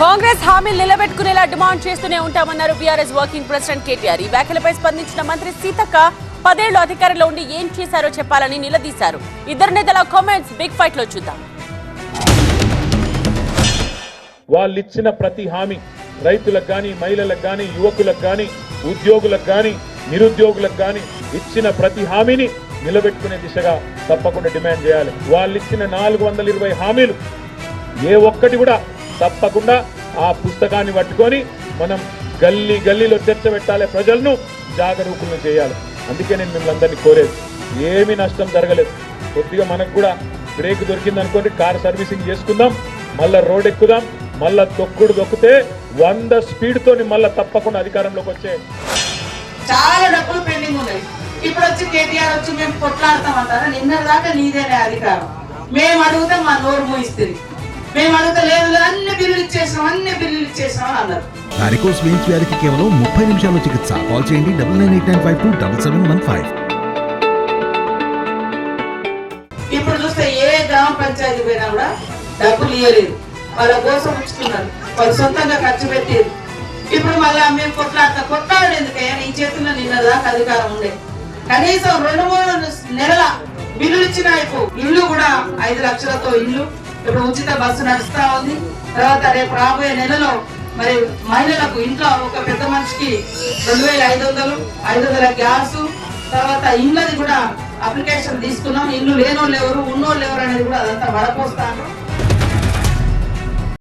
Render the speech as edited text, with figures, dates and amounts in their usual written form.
కాంగ్రెస్ హామీలు నిలబెట్టుకునేలా డిమాండ్ చేస్తూనే ఉంటామన్నారు BRS working president KTR. ఈ వ్యాఖ్యలపై స్పందించిన మంత్రి సీతక్క 10 ఏళ్లు అధికారంలో ఉండి ఏం చేశారో చెప్పాలని నిలదీశారు. ఇద్దరు నేతల కామెంట్స్ బిగ్ ఫైట్ లో చూద్దాం. వాళ్ళు ఇచ్చిన ప్రతి హామీ రైతులకు కానీ, మహిళలకు కానీ, యువకులకు కానీ, ఉద్యోగులకు కానీ, నిరుద్యోగులకు కానీ ఇచ్చిన ప్రతి హామీని నిలబెట్టుకునే దిశగా తప్పకుండా డిమాండ్ చేయాలి. వాళ్ళు ఇచ్చిన 420 హామీలు ఏ ఒక్కటి కూడా తప్పకుండా ఆ పుస్తకాన్ని పట్టుకొని మనం గల్లీ గల్లీలో చర్చ పెట్టాలి, ప్రజలను జాగరూకులను చేయాలి. అందుకే నేను మిమ్మల్ని అందరినీ కోరేది, ఏమీ నష్టం జరగలేదు. కొద్దిగా మనకు కూడా బ్రేక్ దొరికింది అనుకోండి, కార్ సర్వీసింగ్ చేసుకుందాం, మళ్ళా రోడ్ ఎక్కుదాం, మళ్ళా తొక్కుడు దొక్కితే 100 స్పీడ్తో మళ్ళా తప్పకుండా అధికారంలోకి వచ్చే. చాలా డబ్బులు పెండింగ్ ఉన్నాయి. ఇప్పుడు వచ్చి కేటీఆర్ వచ్చి మేము కొట్లాడతామంటారా? నిన్న దాకా నీదేనే అధికారం, మేము అడుగుతాం మా నోరు మూయిస్తుంది, మేము అడుగుతా లేదు అన్ని బిల్లులు ఇచ్చేసాం అని అన్నారు. వారికోస్ వెయిన్స్ వ్యాధికి కేవలం 30 నిమిషాల్లో చికిత్స. కాల్ చేయండి 9989527715. ఇప్పుడు చూస్తే ఏ గ్రామ పంచాయతీ పోయినా కూడా డబ్బులు ఇవ్వలేదు, వాళ్ళ కోసం ఉంచుకున్నారు, వాళ్ళు సొంతంగా ఖర్చు పెట్టేది. ఇప్పుడు మళ్ళా మేము కొట్లాడడం ఎందుకయ్యా? నీ చేతుల్లో నిన్న దాకా అధికారం ఉండే. కనీసం 2-3 నెలల బిల్లులు ఇచ్చిన ఇల్లు కూడా 5 లక్షలతో ఇల్లు, ఇప్పుడు ఉచిత బస్సు నడుస్తా ఉంది. తర్వాత రేపు రాబోయే నెలలో మరి మహిళలకు ఇంట్లో ఒక పెద్ద మనిషికి 2500, 500 గ్యాస్, తర్వాత ఇళ్ళది కూడా అప్లికేషన్ తీసుకున్నాం. ఇల్లు లేనోళ్ళు ఎవరు, ఉన్నోళ్ళు ఎవరు అనేది కూడా అదంతా వడపోస్తాను.